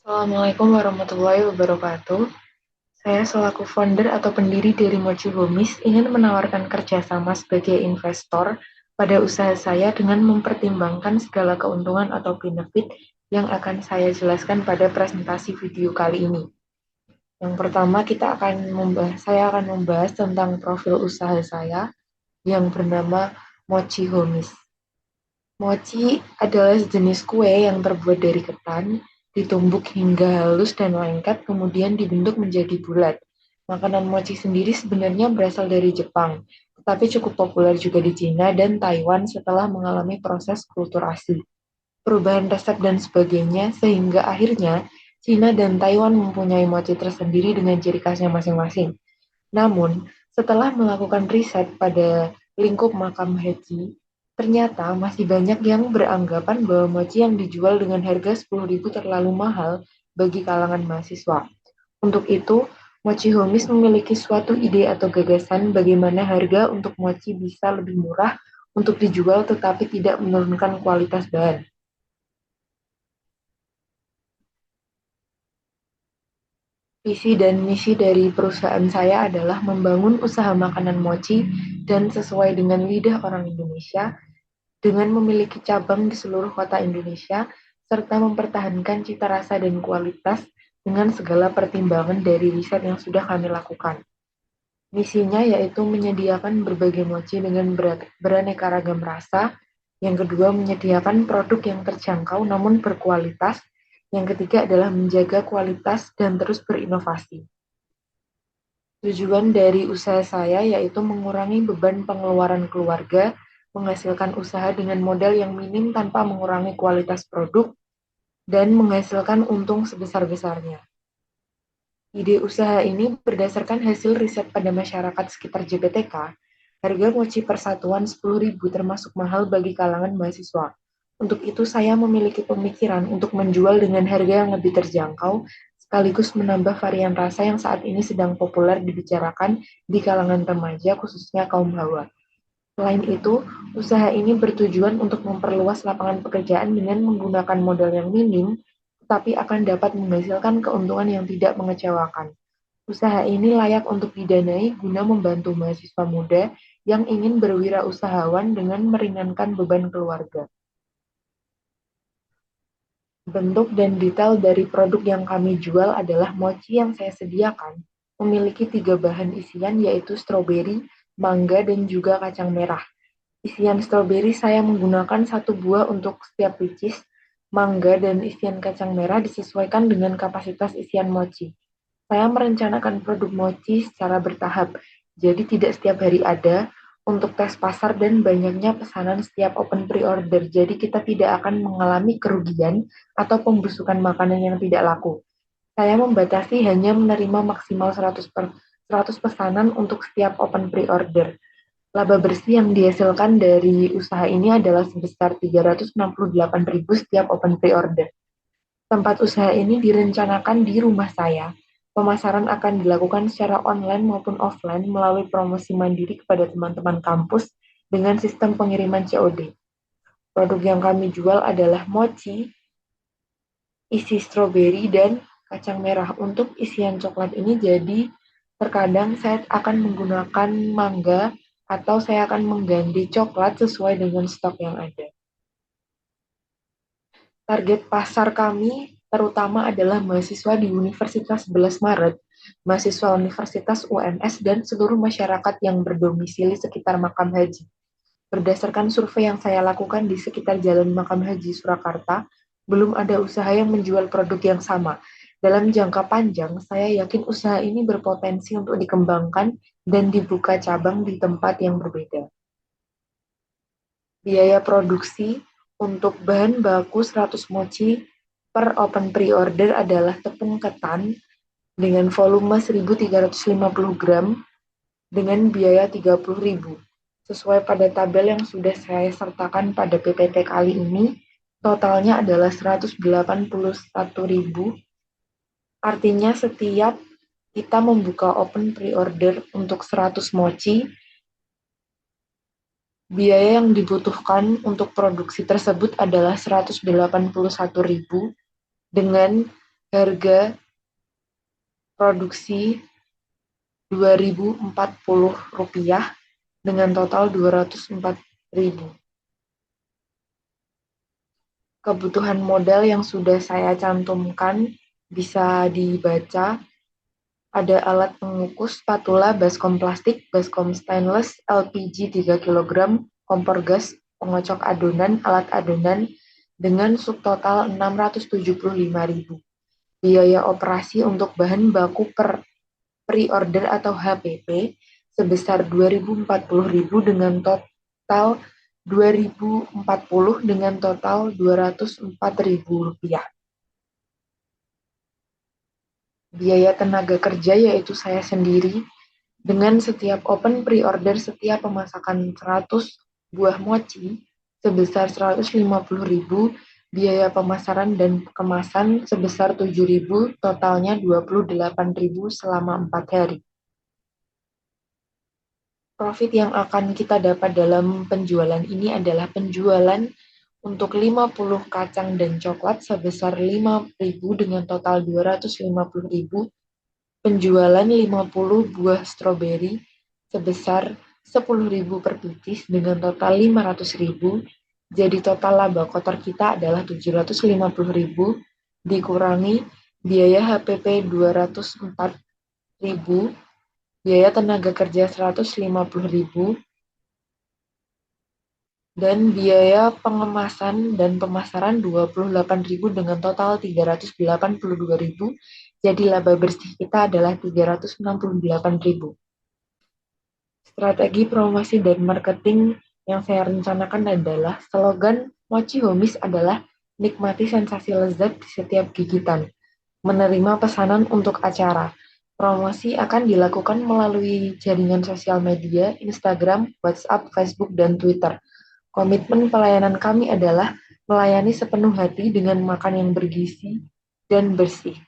Assalamualaikum warahmatullahi wabarakatuh. Saya selaku founder atau pendiri dari Mochi Homies ingin menawarkan kerjasama sebagai investor pada usaha saya dengan mempertimbangkan segala keuntungan atau benefit yang akan saya jelaskan pada presentasi video kali ini. Yang pertama, saya akan membahas tentang profil usaha saya yang bernama Mochi Homies. Mochi adalah sejenis kue yang terbuat dari ketan, ditumbuk hingga halus dan lengket, kemudian dibentuk menjadi bulat. Makanan mochi sendiri sebenarnya berasal dari Jepang, tetapi cukup populer juga di Cina dan Taiwan setelah mengalami proses kulturasi, perubahan resep dan sebagainya, sehingga akhirnya Cina dan Taiwan mempunyai mochi tersendiri dengan ciri khasnya masing-masing. Namun, setelah melakukan riset pada lingkup makam haji, ternyata masih banyak yang beranggapan bahwa mochi yang dijual dengan harga 10.000 terlalu mahal bagi kalangan mahasiswa. Untuk itu, Mochi Homies memiliki suatu ide atau gagasan bagaimana harga untuk mochi bisa lebih murah untuk dijual tetapi tidak menurunkan kualitas bahan. Visi dan misi dari perusahaan saya adalah membangun usaha makanan mochi dan sesuai dengan lidah orang Indonesia dengan memiliki cabang di seluruh kota Indonesia serta mempertahankan cita rasa dan kualitas dengan segala pertimbangan dari riset yang sudah kami lakukan. Misinya yaitu menyediakan berbagai mochi dengan beraneka ragam rasa. Yang kedua, menyediakan produk yang terjangkau namun berkualitas. Yang ketiga adalah menjaga kualitas dan terus berinovasi. Tujuan dari usaha saya yaitu mengurangi beban pengeluaran keluarga, menghasilkan usaha dengan modal yang minim tanpa mengurangi kualitas produk, dan menghasilkan untung sebesar-besarnya. Ide usaha ini berdasarkan hasil riset pada masyarakat sekitar JPTK, harga mochi persatuan 10.000 termasuk mahal bagi kalangan mahasiswa. Untuk itu saya memiliki pemikiran untuk menjual dengan harga yang lebih terjangkau, sekaligus menambah varian rasa yang saat ini sedang populer dibicarakan di kalangan remaja, khususnya kaum hawa. Selain itu, usaha ini bertujuan untuk memperluas lapangan pekerjaan dengan menggunakan modal yang minim, tetapi akan dapat menghasilkan keuntungan yang tidak mengecewakan. Usaha ini layak untuk didanai guna membantu mahasiswa muda yang ingin berwirausahawan dengan meringankan beban keluarga. Bentuk dan detail dari produk yang kami jual adalah mochi yang saya sediakan memiliki 3 bahan isian yaitu stroberi, mangga, dan juga kacang merah. Isian stroberi saya menggunakan 1 buah untuk setiap pieces, mangga dan isian kacang merah disesuaikan dengan kapasitas isian mochi. Saya merencanakan produk mochi secara bertahap, jadi tidak setiap hari ada, untuk tes pasar dan banyaknya pesanan setiap open pre-order, jadi kita tidak akan mengalami kerugian atau pembusukan makanan yang tidak laku. Saya membatasi hanya menerima maksimal 100 pesanan untuk setiap open pre-order. Laba bersih yang dihasilkan dari usaha ini adalah sebesar 368.000 setiap open pre-order. Tempat usaha ini direncanakan di rumah saya. Pemasaran akan dilakukan secara online maupun offline melalui promosi mandiri kepada teman-teman kampus dengan sistem pengiriman COD. Produk yang kami jual adalah mochi, isi stroberi, dan kacang merah. Untuk isian coklat ini jadi terkadang saya akan menggunakan mangga atau saya akan mengganti coklat sesuai dengan stok yang ada. Target pasar kami terutama adalah mahasiswa di Universitas 11 Maret, mahasiswa Universitas UNS, dan seluruh masyarakat yang berdomisili sekitar Makam Haji. Berdasarkan survei yang saya lakukan di sekitar Jalan Makam Haji Surakarta, belum ada usaha yang menjual produk yang sama. Dalam jangka panjang, saya yakin usaha ini berpotensi untuk dikembangkan dan dibuka cabang di tempat yang berbeda. Biaya produksi untuk bahan baku 100 mochi per open pre-order adalah tepung ketan dengan volume 1.350 gram dengan biaya 30.000. Sesuai pada tabel yang sudah saya sertakan pada PPT kali ini, Totalnya adalah 181.000. Artinya setiap kita membuka open pre-order untuk 100 mochi, biaya yang dibutuhkan untuk produksi tersebut adalah 181.000 dengan harga produksi Rp2.040 dengan total 204.000. Kebutuhan modal yang sudah saya cantumkan bisa dibaca. Ada alat pengukus, spatula, baskom plastik, baskom stainless, LPG 3 kg, kompor gas, pengocok adonan, alat adonan, dengan subtotal 675.000. Biaya operasi untuk bahan baku per pre-order atau HPP sebesar 2.040.000 dengan total 2.040 dengan total 204.000 rupiah. Biaya tenaga kerja yaitu saya sendiri dengan setiap open pre-order setiap pemasakan 100 buah mochi sebesar 150.000, biaya pemasaran dan kemasan sebesar 7.000, totalnya 28.000 selama 4 hari. Profit yang akan kita dapat dalam penjualan ini adalah penjualan untuk 50 kacang dan coklat sebesar 5.000 dengan total 250.000, penjualan 50 buah stroberi sebesar 10.000 per pieces dengan total 500.000, jadi total laba kotor kita adalah 750.000 dikurangi biaya HPP 204.000, biaya tenaga kerja 150.000, dan biaya pengemasan dan pemasaran 28.000 dengan total 382.000. Jadi laba bersih kita adalah 368.000. Strategi promosi dan marketing yang saya rencanakan adalah slogan Mochi Homies adalah nikmati sensasi lezat di setiap gigitan. Menerima pesanan untuk acara. Promosi akan dilakukan melalui jaringan sosial media, Instagram, WhatsApp, Facebook, dan Twitter. Komitmen pelayanan kami adalah melayani sepenuh hati dengan makan yang bergizi dan bersih.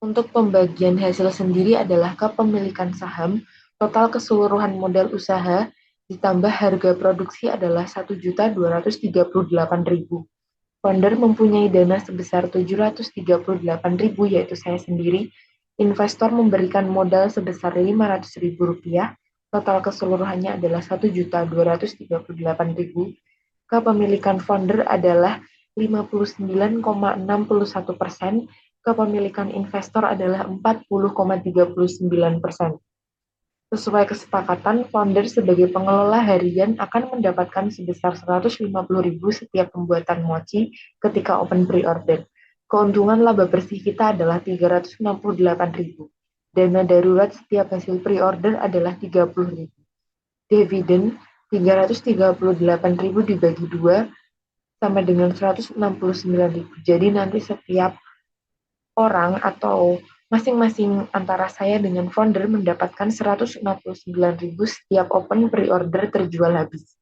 Untuk pembagian hasil sendiri adalah kepemilikan saham, total keseluruhan modal usaha, ditambah harga produksi adalah 1.238.000. Founder mempunyai dana sebesar 738.000, yaitu saya sendiri. Investor memberikan modal sebesar 500.000 rupiah. Total keseluruhannya adalah 1.238.000. Kepemilikan founder adalah 59,61%. Kepemilikan investor adalah 40,39%. Sesuai kesepakatan, founder sebagai pengelola harian akan mendapatkan sebesar 150.000 setiap pembuatan mochi ketika open pre-order. Keuntungan laba bersih kita adalah 368.000. Dana darurat setiap hasil pre-order adalah 30.000. Dividen 338.000 dibagi 2 sama dengan 169.000. Jadi nanti setiap orang atau masing-masing antara saya dengan founder mendapatkan 169.000 setiap open pre-order terjual habis.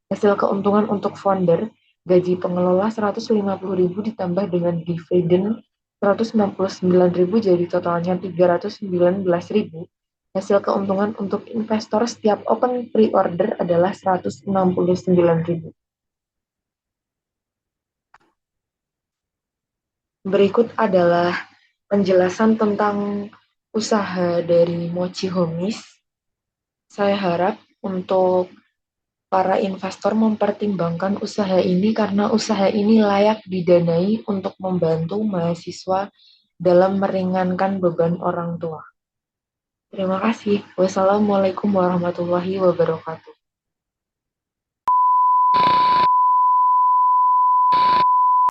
Hasil keuntungan untuk founder, gaji pengelola 150.000 ditambah dengan dividen 169.000 jadi totalnya 319.000. Hasil keuntungan untuk investor setiap open pre-order adalah 169.000. Berikut adalah penjelasan tentang usaha dari Mochi Homies. Saya harap untuk para investor mempertimbangkan usaha ini karena usaha ini layak didanai untuk membantu mahasiswa dalam meringankan beban orang tua. Terima kasih. Wassalamualaikum warahmatullahi wabarakatuh.